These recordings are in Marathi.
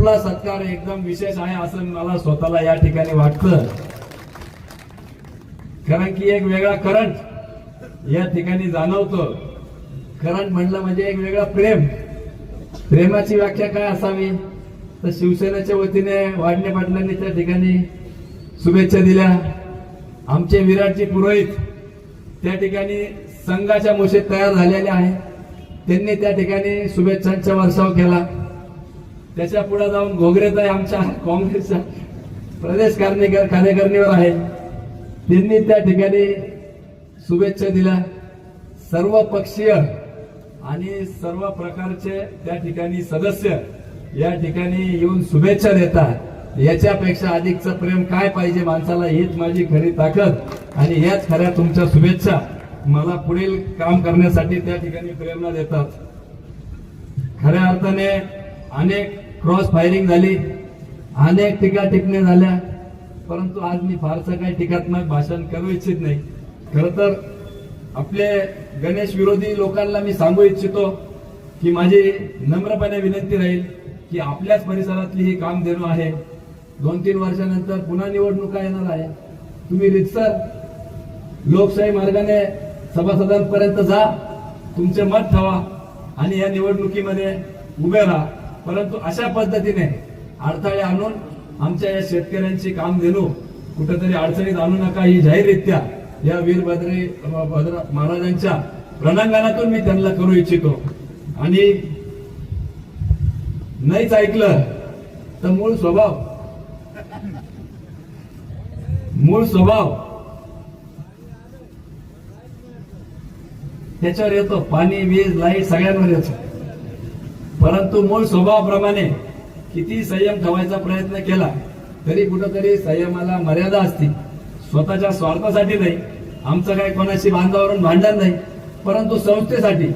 आपला सत्कार एकदम विशेष आहे असं मला स्वतःला या ठिकाणी वाटतं. कारण की एक वेगळा करंट या ठिकाणी जाणवतो. करंट म्हणलं म्हणजे एक वेगळा प्रेम. प्रेमाची व्याख्या काय असावी तर शिवसेनेच्या वतीने वाढणे पाटलांनी त्या ठिकाणी शुभेच्छा दिल्या. आमचे विराटजी पुरोहित त्या ठिकाणी संघाच्या मोशीत तयार झालेले आहे. त्यांनी त्या ठिकाणी शुभेच्छांचा वर्षाव केला. त्याच्या पुढे जाऊन घोगरेताई आमच्या काँग्रेसच्या प्रदेश कार्यकारिणीवर आहे. त्यांनी त्या ठिकाणी शुभेच्छा दिल्या. सर्व पक्षीय आणि सर्व प्रकारचे त्या ठिकाणी सदस्य या ठिकाणी येऊन शुभेच्छा देतात. याच्यापेक्षा अधिकचं प्रेम काय पाहिजे माणसाला, हीच माझी खरी ताकद आणि ह्याच खऱ्या तुमच्या शुभेच्छा मला पुढील काम करण्यासाठी त्या ठिकाणी प्रेरणा देतात. खऱ्या अर्थाने अनेक क्रॉस फायरिंग झाली, अनेक टीका टिप्पण्या झाल्या, परंतु आज मी फारसं काही टीकात्मक भाषण करू इच्छित नाही. खरं तर आपले गणेश विरोधी लोकांना मी सांगू इच्छितो की माझी नम्रपणे विनंती राहील की आपल्याच परिसरातली ही काम देणं आहे. 2-3 वर्षानंतर पुन्हा निवडणुका येणार आहे. तुम्ही रितसर लोकशाही मार्गाने सभासदांपर्यंत जा, तुमचे मत ठेवा आणि या निवडणुकीमध्ये उभे राहा. परंतु अशा पद्धतीने अडथळे आणून आमच्या या शेतकऱ्यांची काम देणं कुठेतरी अडचणीत आणू नका. ही जाहीररित्या या वीरभद्र महाराजांच्या रणांगणातून मी त्यांना करू इच्छितो. आणि नाहीच ऐकलं तर मूळ स्वभाव त्याच्यावर येतो. पाणी, वीज, लाईट सगळ्यांवर येतो. परंतु मूळ स्वभावाप्रमाणे किती संयम ठेवायचा प्रयत्न केला तरी कुठंतरी संयमाला मर्यादा असते. स्वतःच्या स्वार्थासाठी नाही, आमचं काही कोणाशी बांधावरून भांडण नाही, परंतु संस्थेसाठी,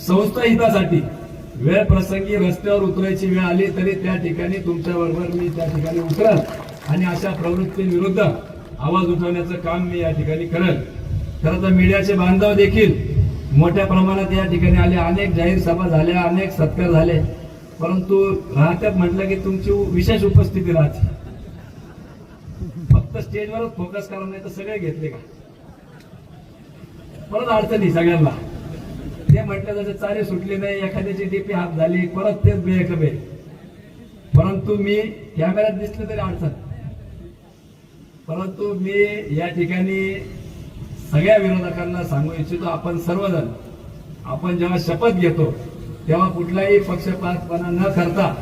संस्था हितासाठी वेळ प्रसंगी रस्त्यावर उतरायची वेळ आली तरी त्या ठिकाणी तुमच्या बरोबर मी त्या ठिकाणी उतरल आणि अशा प्रवृत्तींविरुद्ध आवाज उठवण्याचं काम मी या ठिकाणी करेल. खरं तर मीडियाचे बांधव देखील मोठ्या प्रमाणात या ठिकाणी आले. अनेक जाहीर सभा झाल्या, अनेक सत्कार झाले, परंतु राहत्यात म्हटलं की तुमची विशेष उपस्थिती राहते. फक्त स्टेजवरच फोकस करा, नाही तर सगळे घेतले का परत अडचणी सगळ्यांना. ते म्हटलं जसं चारी सुटली नाही, एखाद्याची डीपी हात झाली, परत तेच बेकबे. परंतु मी कॅमेऱ्यात दिसले तरी अडचण. परंतु मी या ठिकाणी सगळ्या विरोधकांना सांगू इच्छितो, आपण सर्वजण आपण जेव्हा शपथ घेतो तेव्हा कुठलाही पक्षपातपणा न करता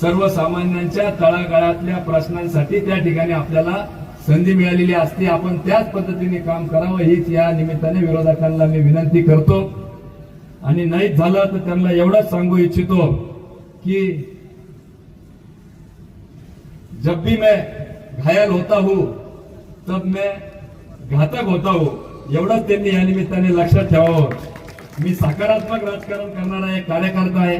सर्वसामान्यांच्या तळागाळातल्या प्रश्नांसाठी त्या ठिकाणी आपल्याला संधी मिळालेली असते. आपण त्याच पद्धतीने काम करावं हीच या निमित्ताने विरोधकांना मी विनंती करतो. आणि नाहीच झालं तर त्यांना एवढंच सांगू इच्छितो की जब भी मैं घायल होता हूं तब मैं घातक होता हूं, एवढंच त्यांनी या निमित्ताने लक्षात ठेवावं. मी सकारात्मक राजकारण करणारा एक कार्यकर्ता आहे,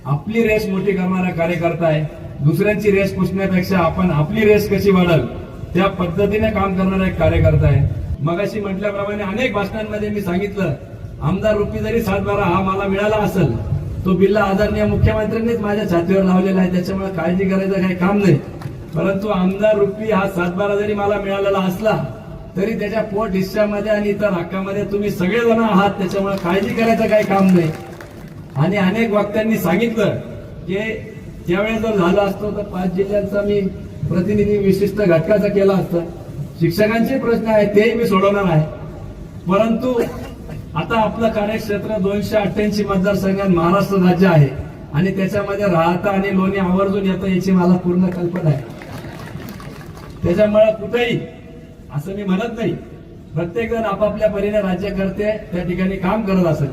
आपली रेस मोठी करणारा कार्यकर्ता आहे. दुसऱ्यांची रेस पुसण्यापेक्षा आपण आपली रेस कशी वाढल त्या पद्धतीने काम करणारा एक कार्यकर्ता आहे. मगाशी म्हटल्याप्रमाणे अनेक भाषणांमध्ये मी सांगितलं, आमदार रूपी जरी 7-12 हा मला मिळाला असेल, तो बिल्ला आदरणीय मुख्यमंत्र्यांनीच माझ्या छातीवर लावलेला आहे, त्याच्यामुळे काळजी करायचं काही काम नाही. परंतु आमदार रूपी हा 7-12 जरी मला मिळालेला असला तरी त्याच्या पोट हिस्सामध्ये आणि इतर हक्कामध्ये तुम्ही सगळेजण आहात, त्याच्यामुळे काळजी करायचं काही काम नाही. आणि अनेक वक्त्यांनी सांगितलं की त्यावेळेस जर झालं असतं तर 5 जिल्ह्यांचा मी प्रतिनिधी विशिष्ट घटकाचा केला असतं. शिक्षकांचे प्रश्न आहेत तेही मी सोडवणार आहे. परंतु आता आपलं कार्यक्षेत्र 288 मतदारसंघात महाराष्ट्र राज्य आहे आणि त्याच्यामध्ये राहता आणि लोणी आवर्जून येतं याची मला पूर्ण कल्पना आहे. त्याच्यामुळे कुठेही असं मी म्हणत नाही, प्रत्येक जण आपापल्या परीने राज्य करते त्या ठिकाणी काम करत असेल.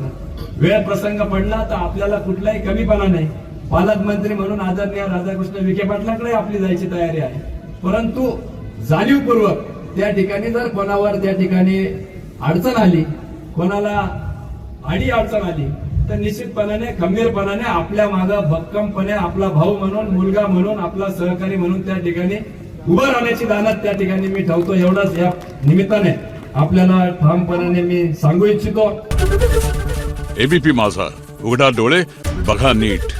वेळ प्रसंग पडला तर आपल्याला कुठलाही कमीपणा नाही. पालकमंत्री म्हणून आदरणीय राधाकृष्ण विखे पाटलांकडे आपली जायची तयारी आहे. परंतु जाणीवपूर्वक त्या ठिकाणी जर कोणावर त्या ठिकाणी अडचण आली, कोणाला अडी अडचण आली तर निश्चितपणाने खंबीरपणाने आपल्या मागे भक्कमपणे आपला भाऊ म्हणून, मुलगा म्हणून, आपला सहकारी म्हणून त्या ठिकाणी उभं राहण्याची दानत त्या ठिकाणी मी ठेवतो. एवढंच या निमित्ताने आपल्याला ठामपणाने मी सांगू इच्छितो. एबीपी माझा, उघडा डोळे बघा नीट.